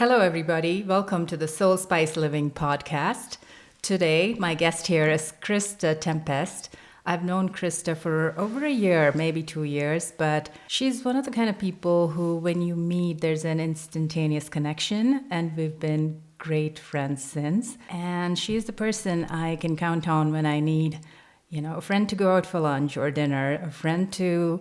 Hello, everybody. Welcome to the Soul Spice Living podcast. Today, my guest here is Krista Tempest. I've known Krista for over a year, maybe 2 years, but she's one of the kind of people who, when you meet, there's an instantaneous connection, and we've been great friends since. And she's the person I can count on when I need, a friend to go out for lunch or dinner, a friend to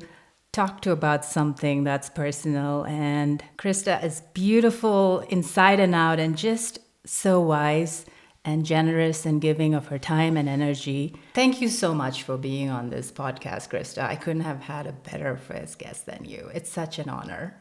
talk to about something that's personal. And Krista is beautiful inside and out and just so wise and generous and giving of her time and energy. Thank you so much for being on this podcast, Krista. I couldn't have had a better first guest than you. It's such an honor.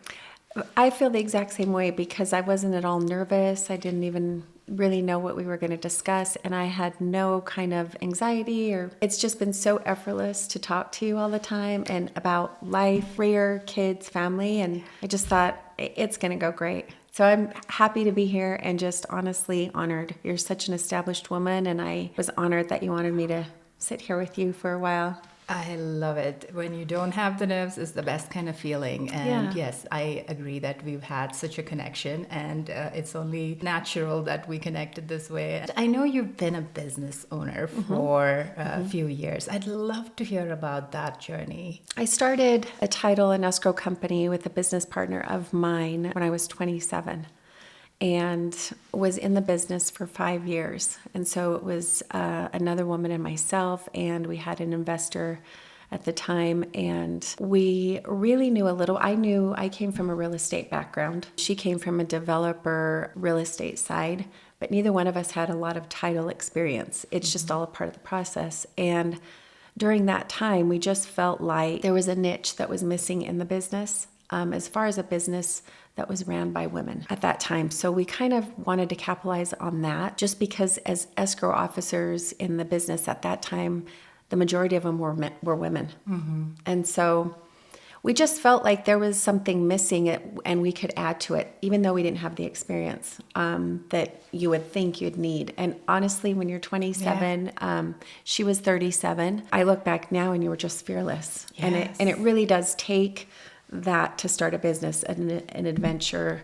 I feel the exact same way because I wasn't at all nervous. I didn't even really know what we were going to discuss, and I had no kind of anxiety, or it's just been so effortless to talk to you all the time and about life, career, kids, family, and I just thought it's going to go great. So I'm happy to be here and just honestly honored. You're such an established woman, and I was honored that you wanted me to sit here with you for a while. I love it. When you don't have the nerves, it's the best kind of feeling. And yes, I agree that we've had such a connection, and it's only natural that we connected this way. I know you've been a business owner for a few years. I'd love to hear about that journey. I started a title and escrow company with a business partner of mine when I was 27. And was in the business for 5 years. And so it was another woman and myself, and we had an investor at the time, and we really knew a little. I came from a real estate background. She came from a developer real estate side, but neither one of us had a lot of title experience. It's just all a part of the process. And during that time, we just felt like there was a niche that was missing in the business, as far as a business that was ran by women at that time. So we kind of wanted to capitalize on that, just because as escrow officers in the business at that time, the majority of them were women. Mm-hmm. And so we just felt like there was something missing and we could add to it, even though we didn't have the experience that you would think you'd need. And honestly, when you're 27, she was 37. I look back now and you were just fearless. Yes. And it really does take that to start a business and an adventure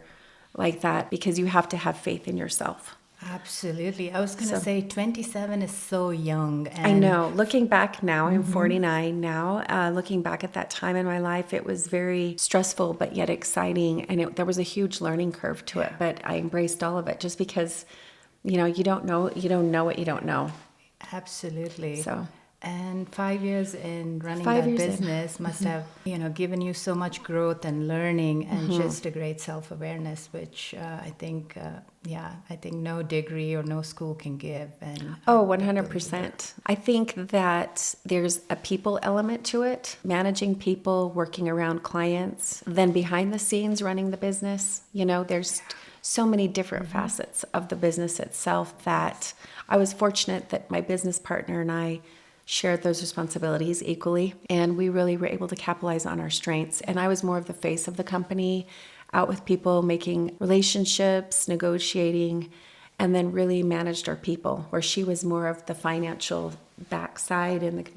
like that, because you have to have faith in yourself. Absolutely. I was going to say 27 is so young. And I know. Looking back now, I'm 49 now. Looking back at that time in my life, it was very stressful, but yet exciting. And there was a huge learning curve to it, but I embraced all of it just because, you don't know what you don't know. Absolutely. So. And 5 years in running that business must have, given you so much growth and learning and just a great self-awareness, which I think no degree or no school can give. And 100%. I think that there's a people element to it, managing people, working around clients, then behind the scenes running the business. There's so many different facets of the business itself that I was fortunate that my business partner and I shared those responsibilities equally, and we really were able to capitalize on our strengths. And I was more of the face of the company, out with people, making relationships, negotiating, and then really managed our people, where she was more of the financial backside and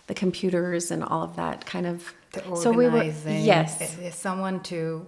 the computers and all of that kind of. The organizing. Someone to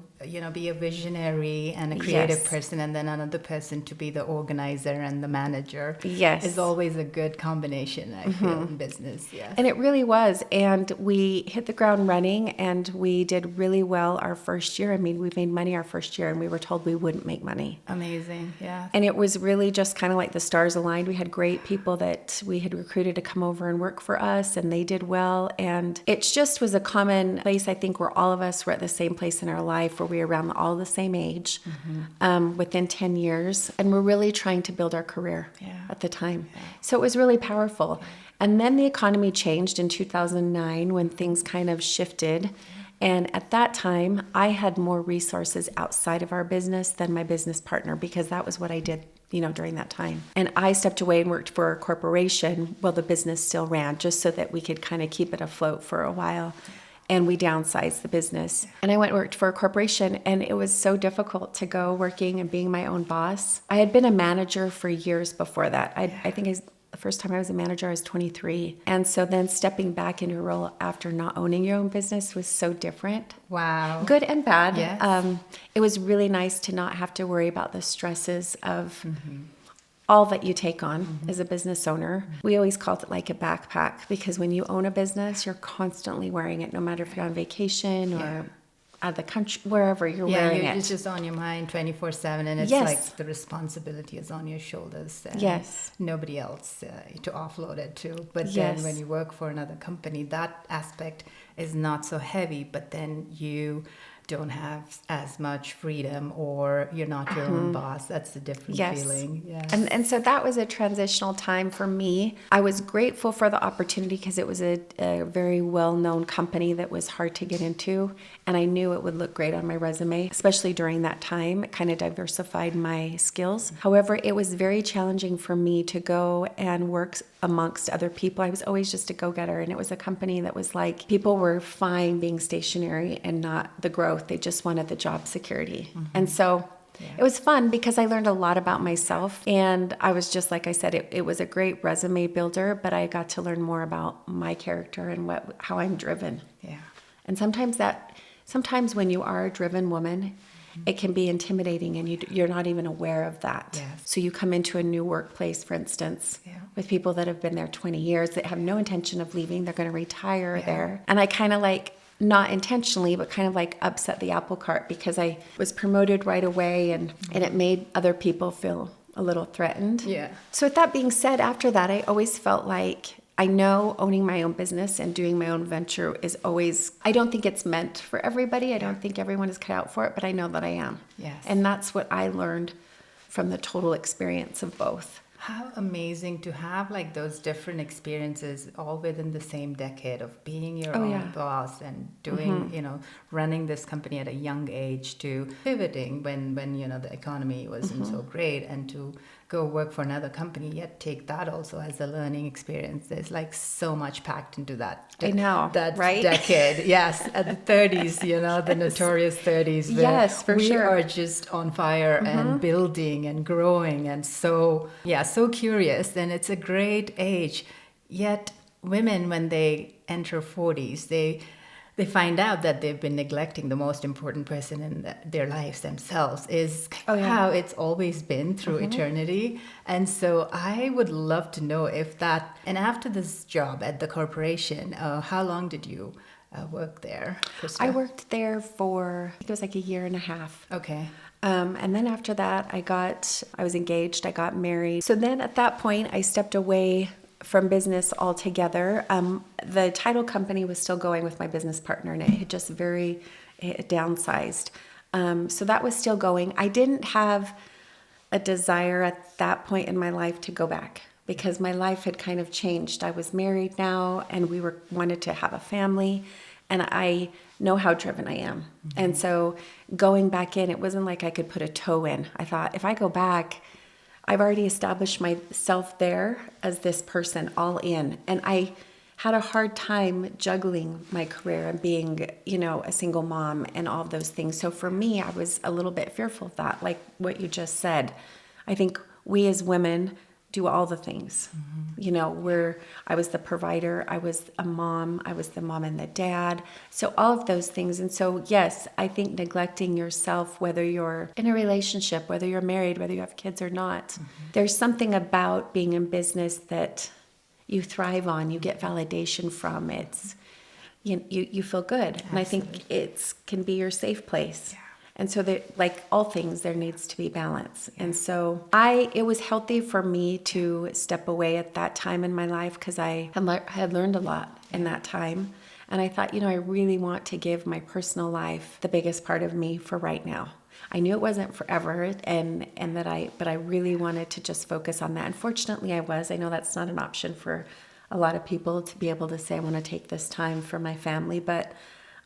be a visionary and a creative person, and then another person to be the organizer and the manager. Yes, is always a good combination, I feel, in business. Yes, and it really was. And we hit the ground running, and we did really well our first year. I mean, we made money our first year, and we were told we wouldn't make money. Amazing, yeah. And it was really just kind of like the stars aligned. We had great people that we had recruited to come over and work for us, and they did well. And it just was a common place, I think, where all of us were at the same place in our life, where we were around all the same age, within 10 years. And we're really trying to build our career at the time. Yeah. So it was really powerful. And then the economy changed in 2009 when things kind of shifted. And at that time, I had more resources outside of our business than my business partner, because that was what I did, during that time. And I stepped away and worked for a corporation while the business still ran, just so that we could kind of keep it afloat for a while. And we downsized the business. And I went and worked for a corporation, and it was so difficult to go working and being my own boss. I had been a manager for years before that. I think I the first time I was a manager, I was 23. And so then stepping back into a role after not owning your own business was so different. Wow. Good and bad. Yes. It was really nice to not have to worry about the stresses of all that you take on as a business owner. We always called it like a backpack, because when you own a business, you're constantly wearing it, no matter if you're on vacation or out of the country, wherever you're wearing it. It's just on your mind 24/7, and it's Yes. like the responsibility is on your shoulders. And Yes. nobody else to offload it to. But Yes. then when you work for another company, that aspect is not so heavy, but then you don't have as much freedom, or you're not your own boss. That's a different feeling. Yes. And so that was a transitional time for me. I was grateful for the opportunity because it was a very well-known company that was hard to get into. And I knew it would look great on my resume, especially during that time. It kind of diversified my skills. However, it was very challenging for me to go and work amongst other people. I was always just a go-getter, and it was a company that was like, people were fine being stationary and not the growth. They just wanted the job security. And so it was fun because I learned a lot about myself, and I was just, like I said, it was a great resume builder, but I got to learn more about my character and how I'm driven. Yeah. And sometimes when you are a driven woman, it can be intimidating, and you're not even aware of that. Yes. So you come into a new workplace, for instance, with people that have been there 20 years, that have no intention of leaving. They're going to retire there. And I kind of like, not intentionally, but kind of like upset the apple cart, because I was promoted right away, and it made other people feel a little threatened. Yeah. So with that being said, after that, I always felt like, I know owning my own business and doing my own venture is always, I don't think it's meant for everybody. I don't think everyone is cut out for it, but I know that I am. Yes. And that's what I learned from the total experience of both. How amazing to have like those different experiences all within the same decade of being your own boss and doing, running this company at a young age, to pivoting when the economy wasn't so great, and to go work for another company, yet take that also as a learning experience. There's like so much packed into that. I know, that right? decade. Yes, at the 30s, the notorious 30s. Where Yes, for we sure. are just on fire and building and growing, and so curious. And it's a great age. Yet women, when they enter 40s, they find out that they've been neglecting the most important person in their lives themselves. Is how it's always been through eternity. And so I would love to know if that, and after this job at the corporation, how long did you work there, Krista? I worked there for, I think it was like a year and a half. Okay. And then after that, I was engaged, I got married. So then at that point, I stepped away from business altogether. The title company was still going with my business partner, and it had just it downsized. So that was still going. I didn't have a desire at that point in my life to go back, because my life had kind of changed. I was married now, and we wanted to have a family, and I know how driven I am. And so going back in, it wasn't like I could put a toe in. I thought, if I go back, I've already established myself there as this person, all in. And I had a hard time juggling my career and being, a single mom and all of those things. So for me, I was a little bit fearful of that, like what you just said. I think we as women do all the things. I was the provider, I was a mom, I was the mom and the dad. So all of those things. And so, yes, I think neglecting yourself, whether you're in a relationship, whether you're married, whether you have kids or not, there's something about being in business that you thrive on, you get validation from. It's, you feel good. And I think it can be your safe place. Yeah. And so like all things, there needs to be balance. And so it was healthy for me to step away at that time in my life, because I had learned a lot in that time. And I thought, I really want to give my personal life the biggest part of me for right now. I knew it wasn't forever, but I really wanted to just focus on that. Unfortunately, I know that's not an option for a lot of people to be able to say, I want to take this time for my family, but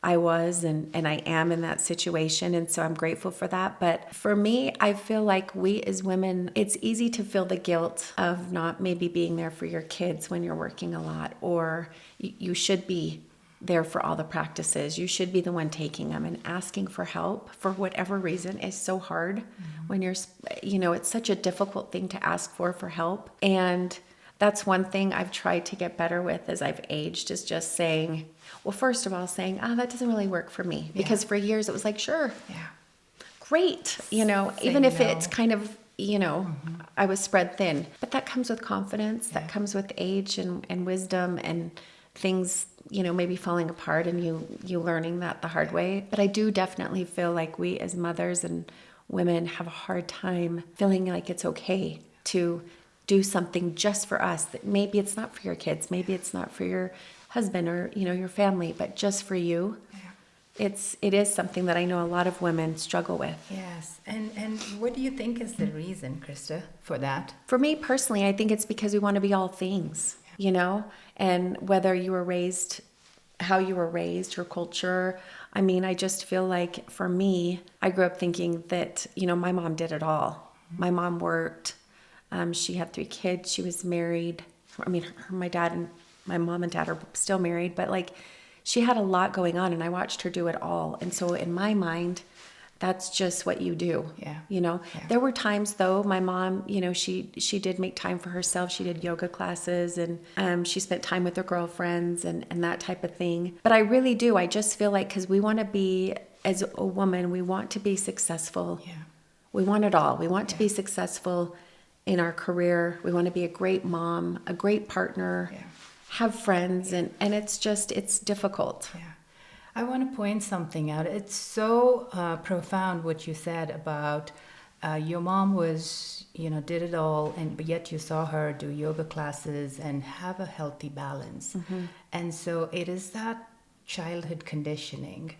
I was, and I am in that situation. And so I'm grateful for that. But for me, I feel like we as women, it's easy to feel the guilt of not maybe being there for your kids when you're working a lot, or you should be there for all the practices. You should be the one taking them, and asking for help for whatever reason is so hard when you're, it's such a difficult thing to ask for help. And that's one thing I've tried to get better with as I've aged, is just saying, well, first of all, saying, that doesn't really work for me. Because for years it was like, sure, great, even if it's kind of, I was spread thin. But that comes with confidence, that comes with age and wisdom and things, maybe falling apart and you learning that the hard way. But I do definitely feel like we as mothers and women have a hard time feeling like it's okay to do something just for us, that maybe it's not for your kids, maybe it's not for your husband or, your family, but just for you. It is something that I know a lot of women struggle with. Yes. And what do you think is the reason, Krista, for that? For me personally, I think it's because we want to be all things, and whether you were raised, how you were raised, your culture. I mean, I just feel like for me, I grew up thinking that, my mom did it all. My mom worked. She had 3 kids. She was married. I mean, my mom and dad are still married, but like she had a lot going on and I watched her do it all. And so in my mind, that's just what you do. There were times though, my mom, she did make time for herself. She did yoga classes and she spent time with her girlfriends and that type of thing. But I really do. I just feel like, because we want to be, as a woman, we want to be successful. We want it all. We want to be successful in our career. We want to be a great mom, a great partner, have friends, and it's difficult. I want to point something out. It's so profound what you said about your mom was, did it all, but yet you saw her do yoga classes and have a healthy balance. And so it is that childhood conditioning,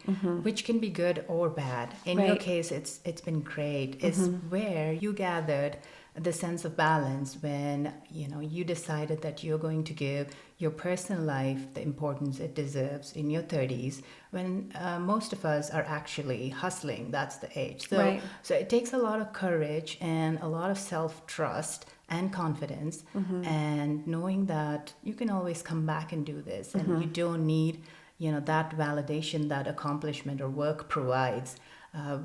which can be good or bad. In your case, it's been great. Is where you gathered the sense of balance when you decided that you're going to give your personal life the importance it deserves in your 30s, when most of us are actually hustling. That's the age. So it takes a lot of courage and a lot of self-trust and confidence, and knowing that you can always come back and do this, and you don't need that validation that accomplishment or work provides,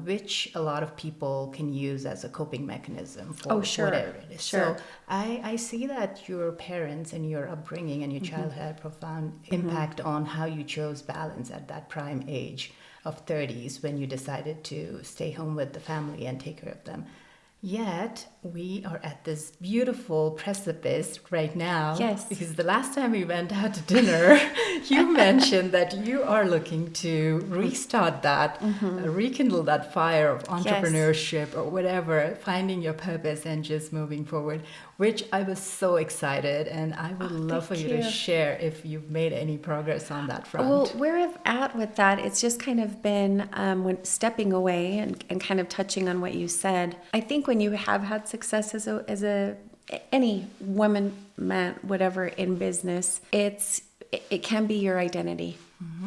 which a lot of people can use as a coping mechanism for whatever it is. So I see that your parents and your upbringing and your child had a profound impact on how you chose balance at that prime age of 30s, when you decided to stay home with the family and take care of them. Yet we are at this beautiful precipice right now. Yes. Because the last time we went out to dinner, you mentioned that you are looking to restart that, rekindle that fire of entrepreneurship or whatever, finding your purpose and just moving forward, which I was so excited, and I would love for you to share if you've made any progress on that front. Well, where I'm at with that, it's just kind of been when stepping away and kind of touching on what you said. I think when you have had success as any woman, man, whatever, in business, it can be your identity.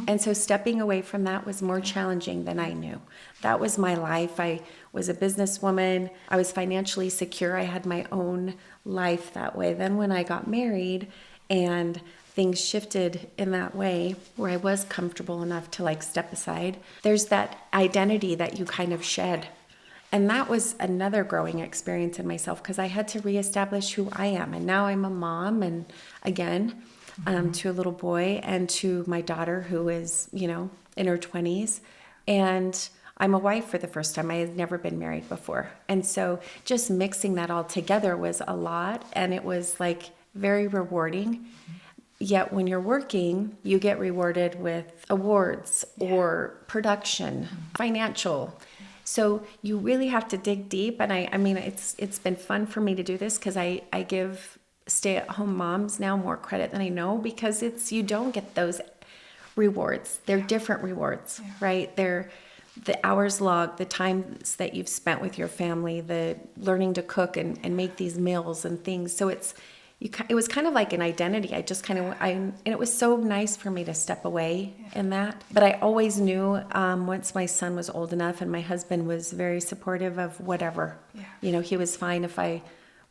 And so stepping away from that was more challenging than I knew. That was my life. I was a businesswoman. I was financially secure. I had my own life that way. Then when I got married and things shifted in that way, where I was comfortable enough to like step aside, there's that identity that you kind of shed. And that was another growing experience in myself, because I had to reestablish who I am. And now I'm a mom, and again, to a little boy, and to my daughter who is, in her 20s. And I'm a wife for the first time. I had never been married before. And so just mixing that all together was a lot. And it was like very rewarding. Yet when you're working, you get rewarded with awards or production, financial. So you really have to dig deep. And I mean, it's been fun for me to do this, because I give stay-at-home moms now more credit than I know, because you don't get those rewards. They're different rewards, right? They're the hours logged, the times that you've spent with your family, the learning to cook and make these meals and things. So it was kind of like an identity. And it was so nice for me to step away in that. But I always knew once my son was old enough, and my husband was very supportive of whatever. He was fine if I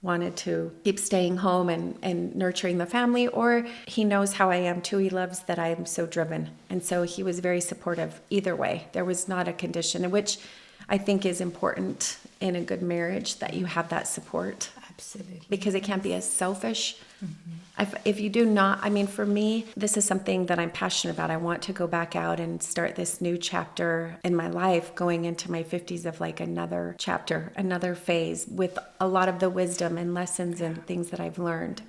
wanted to keep staying home and nurturing the family, or he knows how I am too. He loves that I am so driven. And so he was very supportive either way. There was not a condition, which I think is important in a good marriage, that you have that support. Absolutely. Because it can't be as selfish. If you do not, I mean, for me, this is something that I'm passionate about. I want to go back out and start this new chapter in my life, going into my 50s of like another chapter, another phase with a lot of the wisdom and lessons and things that I've learned.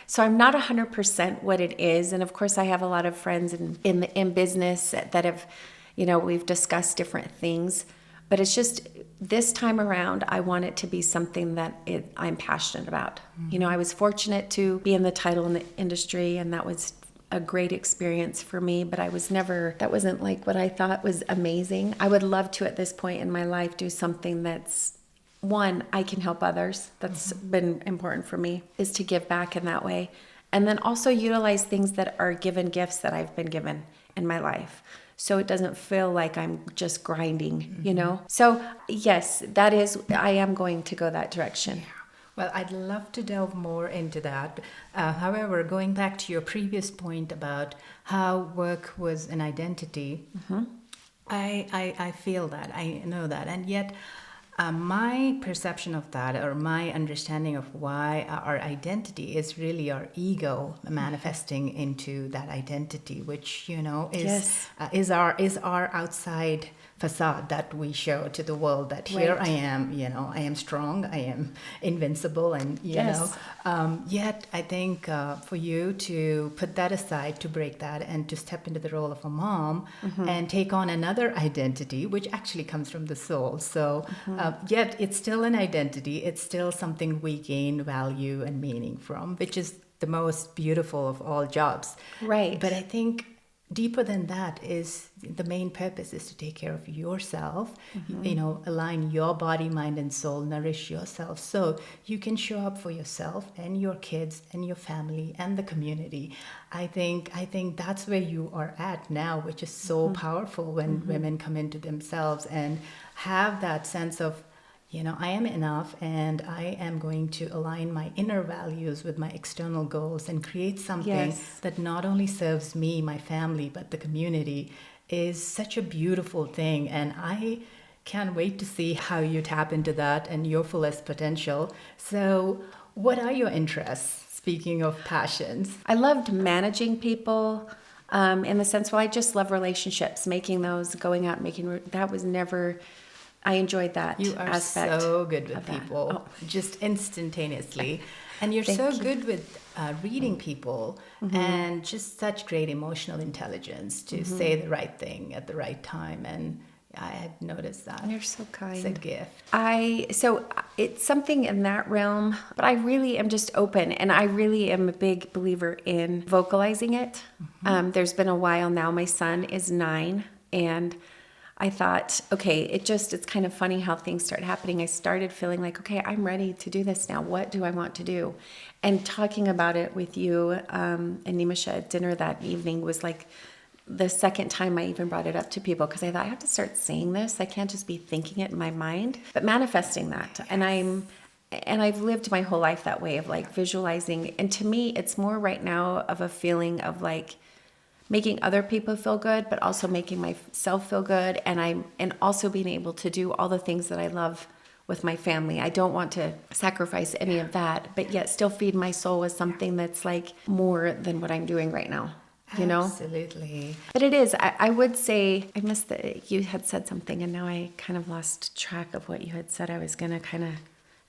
So I'm not 100% what it is. And of course, I have a lot of friends in business that have, we've discussed different things. But it's just this time around, I want it to be something that I'm passionate about. I was fortunate to be in the title in the industry, and that was a great experience for me, but that wasn't like what I thought was amazing. I would love to, at this point in my life, do something that's, one, I can help others. That's been important for me, is to give back in that way. And then also utilize things that are given gifts that I've been given in my life. So it doesn't feel like I'm just grinding, So yes, I am going to go that direction. Yeah. Well, I'd love to delve more into that. However, going back to your previous point about how work was an identity, I feel that, I know that. And yet, my perception of that, or my understanding of why our identity is really our ego manifesting into that identity, which is our outside facade that we show to the world, that here I am, I am strong, I am invincible, and yet I think for you to put that aside, to break that, and to step into the role of a mom and take on another identity, which actually comes from the soul. So yet it's still an identity, it's still something we gain value and meaning from, which is the most beautiful of all jobs. Right. But I think deeper than that is the main purpose is to take care of yourself, align your body, mind, and soul, nourish yourself so you can show up for yourself and your kids and your family and the community. I think that's where you are at now, which is so powerful when women come into themselves and have that sense of, I am enough, and I am going to align my inner values with my external goals and create something that not only serves me, my family, but the community, is such a beautiful thing. And I can't wait to see how you tap into that and your fullest potential. So what are your interests, speaking of passions? I loved managing people. In the sense, I just love relationships, making those, going out, that was never... I enjoyed that You are aspect. So good with people, just instantaneously. And you're so good with reading people and just such great emotional intelligence to say the right thing at the right time. And I had noticed that. You're so kind. It's a gift. So it's something in that realm, but I really am just open, and I really am a big believer in vocalizing it. There's been a while now. My son is 9, and I thought, okay, it's kind of funny how things start happening. I started feeling like, okay, I'm ready to do this now. What do I want to do? And talking about it with you and Nimisha at dinner that evening was like the second time I even brought it up to people, because I thought I have to start saying this. I can't just be thinking it in my mind, but manifesting that. Yes. And I've lived my whole life that way of like visualizing. And to me, it's more right now of a feeling of like making other people feel good, but also making myself feel good. And also being able to do all the things that I love with my family. I don't want to sacrifice any of that, but yet still feed my soul with something that's like more than what I'm doing right now. Absolutely. But it is, I would say, I missed that you had said something, and now I kind of lost track of what you had said. I was going to kind of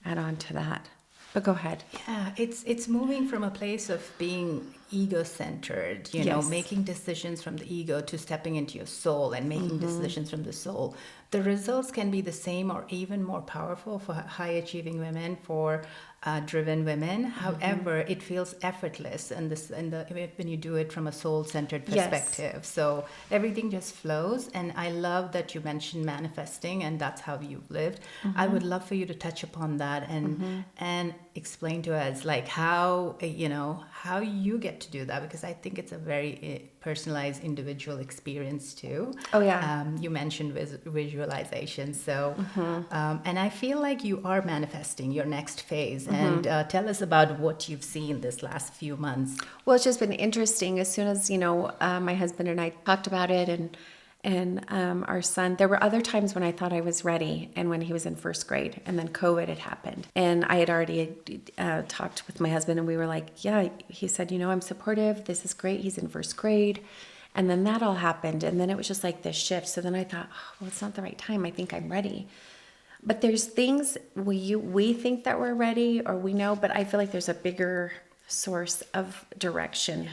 add on to that. But go ahead. Yeah, it's moving from a place of being ego-centered, making decisions from the ego to stepping into your soul and making decisions from the soul. The results can be the same or even more powerful for high-achieving women, for driven women. However, it feels effortless when you do it from a soul-centered perspective. Yes. So everything just flows. And I love that you mentioned manifesting, and that's how you've lived. I would love for you to touch upon that and explain to us like how you get to do that, because I think it's a very personalized individual experience too. Oh yeah. You mentioned visualization. So, and I feel like you are manifesting your next phase. And tell us about what you've seen this last few months. Well, it's just been interesting. As soon as, my husband and I talked about it And our son, there were other times when I thought I was ready, and when he was in first grade, and then COVID had happened. And I had already talked with my husband, and we were like, yeah, he said, I'm supportive. This is great. He's in first grade. And then that all happened. And then it was just like this shift. So then I thought, well, it's not the right time. I think I'm ready. But there's things we think that we're ready, or we know, but I feel like there's a bigger source of direction.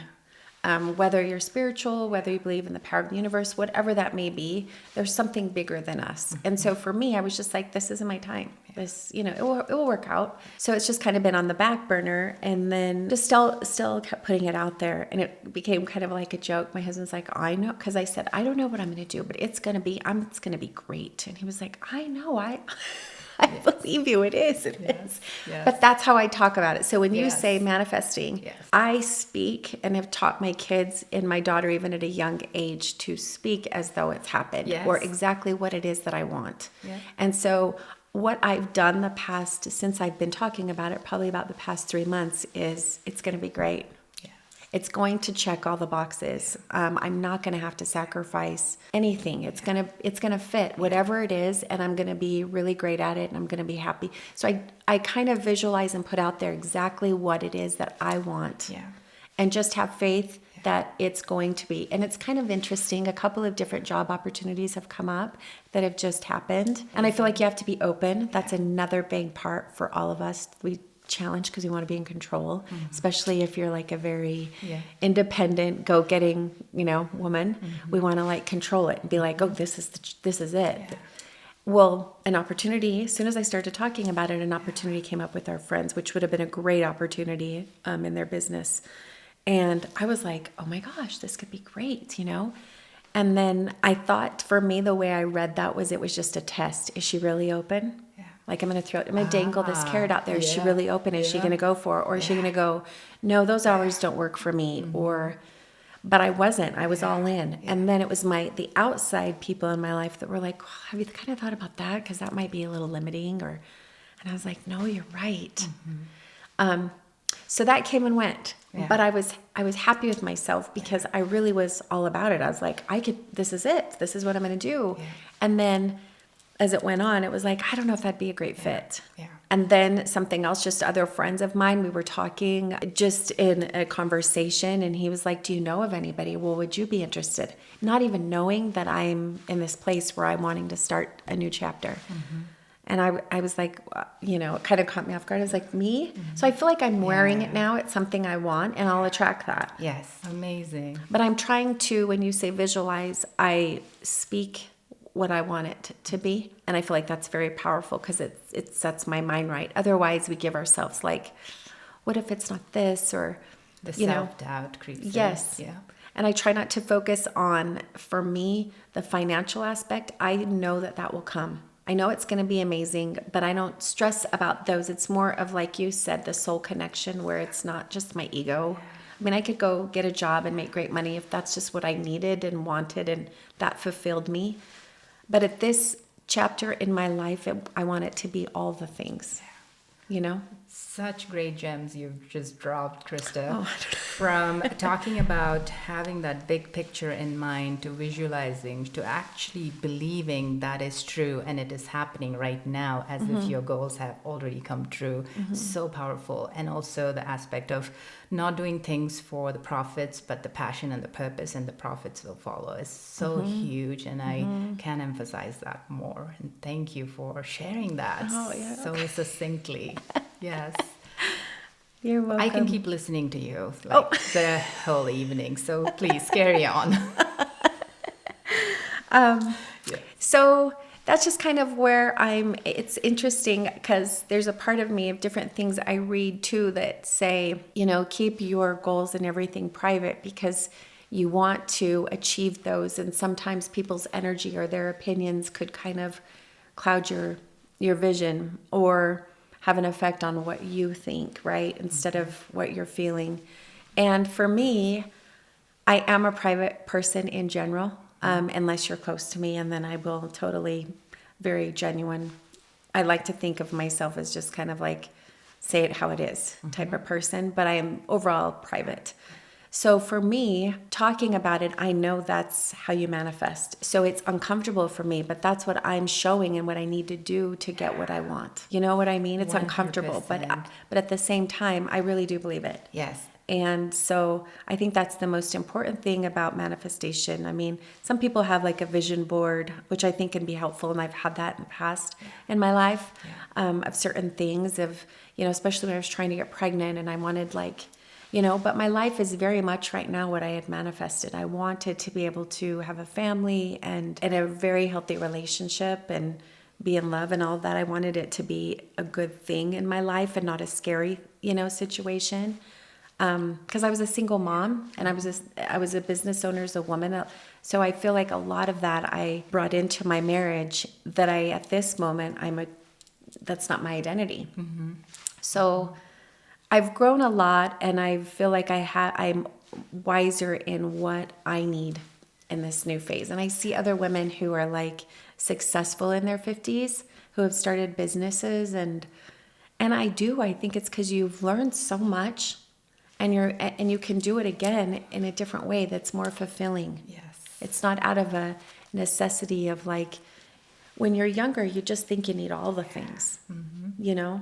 Whether you're spiritual, whether you believe in the power of the universe, whatever that may be, there's something bigger than us. And so for me, I was just like, this isn't my time. This, it will work out. So it's just kind of been on the back burner, and then just still kept putting it out there. And it became kind of like a joke. My husband's like, I know, because I said, I don't know what I'm going to do, but it's going to be great. And he was like, I know, I believe you. It is. Yes. But that's how I talk about it. So when you say manifesting, I speak and have taught my kids and my daughter, even at a young age, to speak as though it's happened or exactly what it is that I want. And so what I've done since I've been talking about it, probably about the past 3 months, is it's going to be great. It's going to check all the boxes. I'm not going to have to sacrifice anything. It's gonna fit whatever it is, and I'm going to be really great at it, and I'm going to be happy. So I kind of visualize and put out there exactly what it is that I want, and just have faith that it's going to be. And it's kind of interesting. A couple of different job opportunities have come up that have just happened, and I feel like you have to be open. That's another big part for all of us. We challenge because we want to be in control, especially if you're like a very independent, go-getting, woman. We want to like control it and be like, oh, this is it. Well, an opportunity, as soon as I started talking about it, an opportunity came up with our friends, which would have been a great opportunity in their business. And I was like, oh my gosh, this could be great, And then I thought, for me, the way I read that was it was just a test. Is she really open? Like, I'm going to dangle this carrot out there. Is she really open? Is she going to go for it? Or is she going to go, no, those hours don't work for me? But I wasn't. I was all in. And then it was the outside people in my life that were like, well, have you kind of thought about that? Because that might be a little limiting. And I was like, no, you're right. So that came and went. But I was happy with myself because I really was all about it. I was like, this is it. This is what I'm going to do. And then as it went on, it was like, I don't know if that'd be a great fit. And then something else, just other friends of mine, we were talking just in a conversation, and he was like, do you know of anybody? Well, would you be interested? Not even knowing that I'm in this place where I'm wanting to start a new chapter. And I was like, it kind of caught me off guard. I was like, me? So I feel like I'm wearing it now. It's something I want, and I'll attract that. Yes, amazing. But I'm trying to, when you say visualize, I speak what I want it to be. And I feel like that's very powerful because it sets my mind right. Otherwise, we give ourselves like, what if it's not this? Or, the self-doubt creeps in. Yes. And I try not to focus on, for me, the financial aspect. I know that will come. I know it's going to be amazing, but I don't stress about those. It's more of, like you said, the soul connection, where it's not just my ego. I mean, I could go get a job and make great money if that's just what I needed and wanted, and that fulfilled me. But at this chapter in my life, I want it to be all the things, Such great gems you've just dropped, Krista. From talking about having that big picture in mind, to visualizing, to actually believing that is true and it is happening right now, as if your goals have already come true. So powerful. And also the aspect of not doing things for the profits, but the passion and the purpose, and the profits will follow, is so huge. And I can't emphasize that more. And thank you for sharing that so succinctly. Yes. You're welcome. I can keep listening to you the whole evening, so please carry on. So that's just kind of where it's interesting, because there's a part of me of different things I read too that say, keep your goals and everything private, because you want to achieve those. And sometimes people's energy or their opinions could kind of cloud your vision, or have an effect on what you think, right? Instead of what you're feeling. And for me, I am a private person in general, unless you're close to me, and then I will totally, very genuine. I like to think of myself as just kind of like, say it how it is type of person, but I am overall private. So for me, talking about it, I know that's how you manifest. So it's uncomfortable for me, but that's what I'm showing and what I need to do to get what I want. You know what I mean? It's uncomfortable, but 100%. at the same time, I really do believe it. Yes. And so I think that's the most important thing about manifestation. I mean, some people have like a vision board, which I think can be helpful. And I've had that in the past in my life, of certain things of, especially when I was trying to get pregnant and I wanted but my life is very much right now what I had manifested. I wanted to be able to have a family and a very healthy relationship and be in love and all that. I wanted it to be a good thing in my life and not a scary, situation. Because I was a single mom and I was a business owner as a woman. So I feel like a lot of that I brought into my marriage that at this moment, that's not my identity. Mm-hmm. So I've grown a lot and I feel like I'm wiser in what I need in this new phase. And I see other women who are like successful in their 50s who have started businesses and I think it's because you've learned so much and you can do it again in a different way that's more fulfilling. Yes. It's not out of a necessity of like when you're younger, you just think you need all the things, Yeah.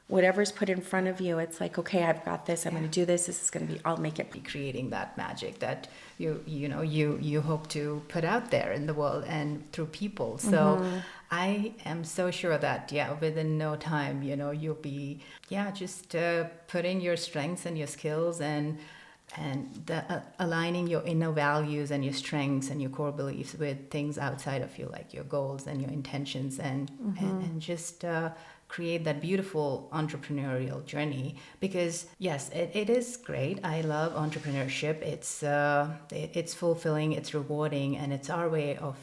Whatever's put in front of you, it's like, okay, I've got this. I'm going to do this. This is going to be, I'll make it. Be creating that magic that you hope to put out there in the world and through people. So I am so sure that within no time you'll be just putting your strengths and your skills and aligning your inner values and your strengths and your core beliefs with things outside of you, like your goals and your intentions and just create that beautiful entrepreneurial journey. Because yes, it is great. I love entrepreneurship. It's fulfilling, it's rewarding, and it's our way of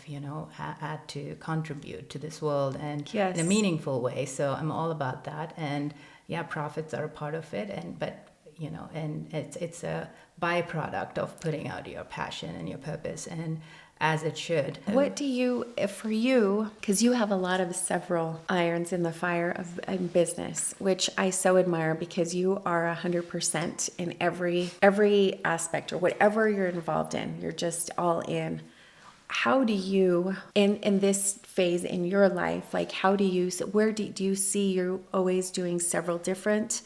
to contribute to this world and in a meaningful way. So I'm all about that. And profits are a part of it, and it's a byproduct of putting out your passion and your purpose, and as it should. What do you, for you, because you have a lot of several irons in the fire in business, which I so admire because you are 100% in every aspect or whatever you're involved in. You're just all in. How do you, in this phase in your life, like where do you see you always doing several different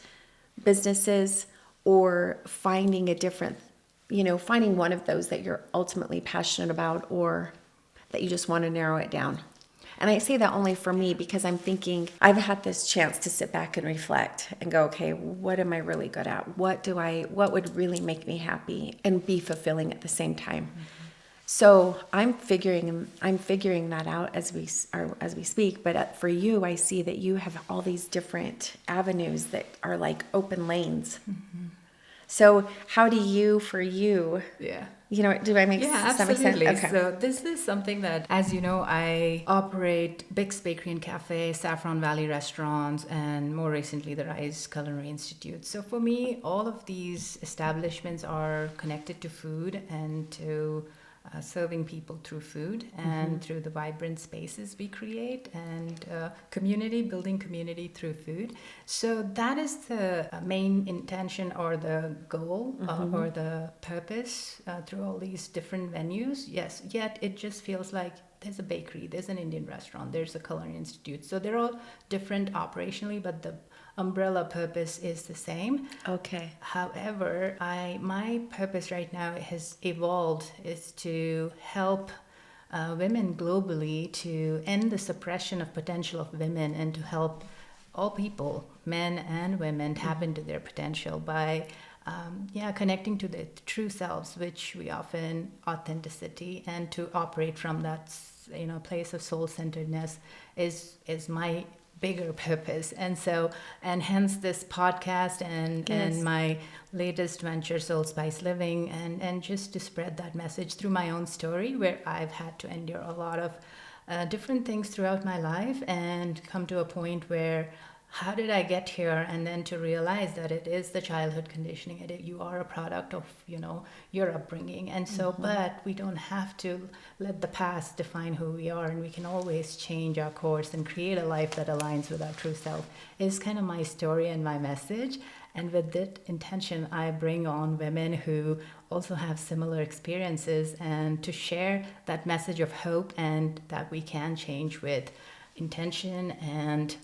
businesses or finding a different finding one of those that you're ultimately passionate about or that you just want to narrow it down? And I say that only for me because I'm thinking I've had this chance to sit back and reflect and go, okay, what am I really good at? What would really make me happy and be fulfilling at the same time? So I'm figuring that out as we speak. But for you, I see that you have all these different avenues that are like open lanes. Mm-hmm. So how do you, for you? Yeah. Do I make sense? Absolutely. Okay. So this is something that, as you know, I operate Bix Bakery and Cafe, Saffron Valley Restaurants, and more recently the Rise Culinary Institute. So for me, all of these establishments are connected to food and to serving people through food and through the vibrant spaces we create and building community through food. So that is the main intention or the goal or the purpose through all these different venues. Yes, yet it just feels like there's a bakery, there's an Indian restaurant, there's a culinary institute. So they're all different operationally, but the umbrella purpose is the same. Okay. However, my purpose right now has evolved is to help women globally to end the suppression of potential of women and to help all people, men and women, tap into their potential by connecting to their true selves, which we often authenticity, and to operate from that place of soul-centeredness is my bigger purpose. And hence this podcast and my latest venture, Soul Spice Living, and just to spread that message through my own story, where I've had to endure a lot of different things throughout my life and come to a point where how did I get here? And then to realize that it is the childhood conditioning. You are a product of, your upbringing. And so, but we don't have to let the past define who we are. And we can always change our course and create a life that aligns with our true self is kind of my story and my message. And with that intention, I bring on women who also have similar experiences and to share that message of hope and that we can change with intention and,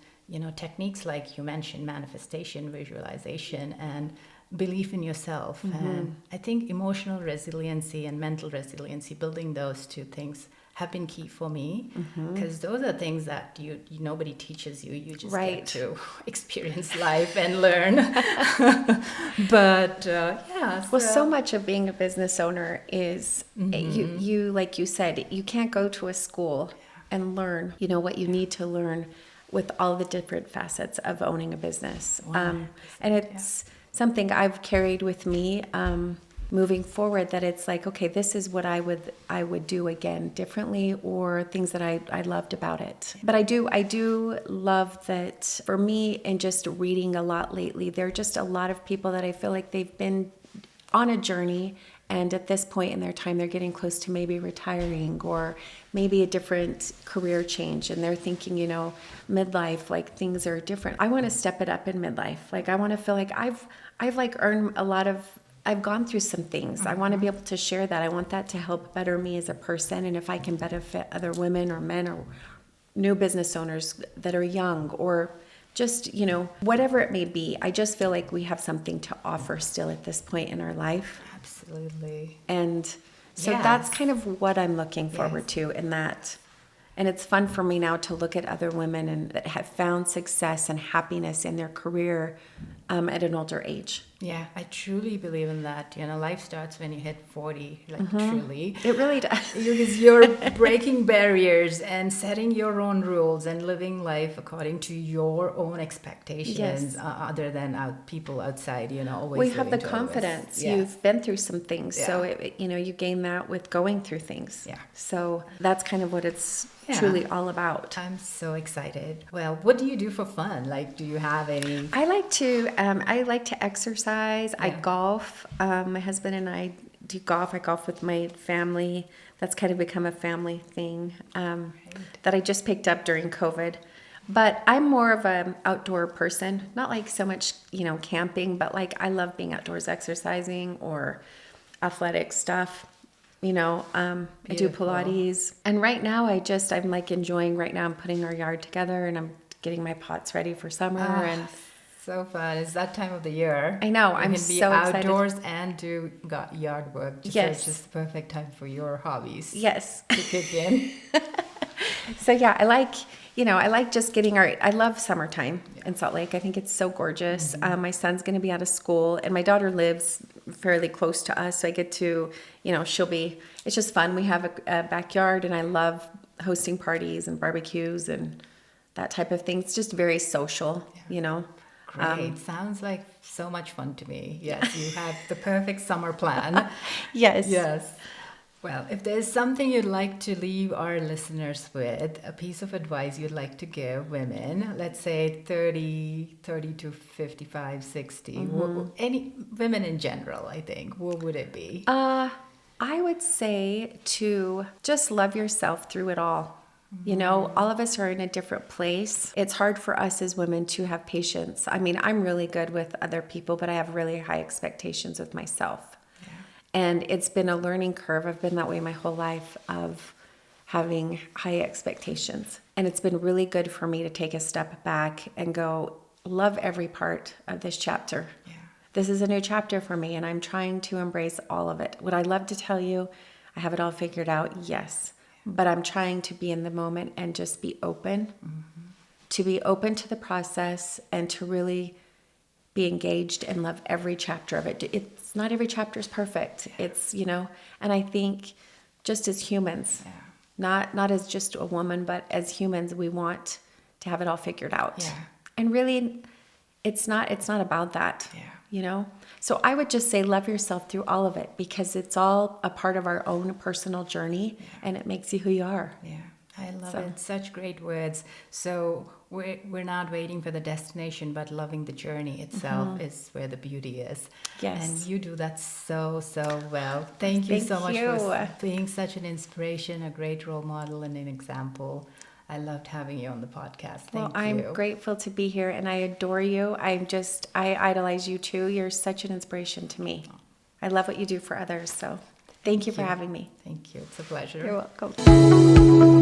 techniques like you mentioned, manifestation, visualization, and belief in yourself. And I think emotional resiliency and mental resiliency, building those two things have been key for me because those are things that nobody teaches you. You just get to experience life and learn. But well, so much of being a business owner is you like you said, you can't go to a school and learn what you need to learn with all the different facets of owning a business. And it's something I've carried with me moving forward, that it's like, okay, this is what I would do again differently, or things that I loved about it. But I do love that for me, and just reading a lot lately, there are just a lot of people that I feel like they've been on a journey, and at this point in their time, they're getting close to maybe retiring or maybe a different career change. And they're thinking, midlife, like things are different. I want to step it up in midlife. Like I want to feel like I've like earned I've gone through some things. I want to be able to share that. I want that to help better me as a person. And if I can benefit other women or men or new business owners that are young, or just, whatever it may be, I just feel like we have something to offer still at this point in our life. Absolutely. And so that's kind of what I'm looking forward to in that. And it's fun for me now to look at other women and that have found success and happiness in their career at an older age. Yeah, I truly believe in that. Life starts when you hit 40, truly. It really does. Because you're breaking barriers and setting your own rules and living life according to your own expectations, other than people outside, always. We have the confidence. You've been through some things. So, you gain that with going through things. Yeah. So that's kind of what it's truly all about. I'm so excited. Well, what do you do for fun? Like, do you have any? I like to exercise. I golf. My husband and I do golf. I golf with my family. That's kind of become a family thing that I just picked up during COVID. But I'm more of an outdoor person. Not like so much, camping, but like I love being outdoors, exercising or athletic stuff. I do Pilates. And right now I'm like enjoying right now. I'm putting our yard together and I'm getting my pots ready for summer. And so fun. It's that time of the year. I know. I'm so excited. Outdoors and do yard work. It's just the perfect time for your hobbies. Yes. To kick in. So I like just getting I love summertime in Salt Lake. I think it's so gorgeous. My son's going to be out of school and my daughter lives fairly close to us. So I get to, it's just fun. We have a backyard and I love hosting parties and barbecues and that type of thing. It's just very social, Great. Sounds like so much fun to me. Yes, you have the perfect summer plan. Yes. Well, if there's something you'd like to leave our listeners with, a piece of advice you'd like to give women, let's say 30 to 55, 60, any women in general, I think, what would it be? I would say to just love yourself through it all. All of us are in a different place. It's hard for us as women to have patience. I mean, I'm really good with other people, but I have really high expectations with myself. Yeah. And it's been a learning curve. I've been that way my whole life of having high expectations. And it's been really good for me to take a step back and go, love every part of this chapter. Yeah. This is a new chapter for me, and I'm trying to embrace all of it. Would I love to tell you I have it all figured out? Yes. But I'm trying to be in the moment and just be open, to be open to the process and to really be engaged and love every chapter of it. It's not every chapter is perfect. It's, and I think just as humans, not as just a woman, but as humans, we want to have it all figured out. Yeah. And really, it's not about that, So I would just say love yourself through all of it because it's all a part of our own personal journey and it makes you who you are. Yeah, I love it. Such great words. So we're not waiting for the destination, but loving the journey itself is where the beauty is. Yes. And you do that so well. Thank you so much for being such an inspiration, a great role model and an example. I loved having you on the podcast. Thank Well, you. I'm grateful to be here and I adore you. I idolize you too. You're such an inspiration to me. I love what you do for others. So thank you for having me. Thank you. It's a pleasure. You're welcome.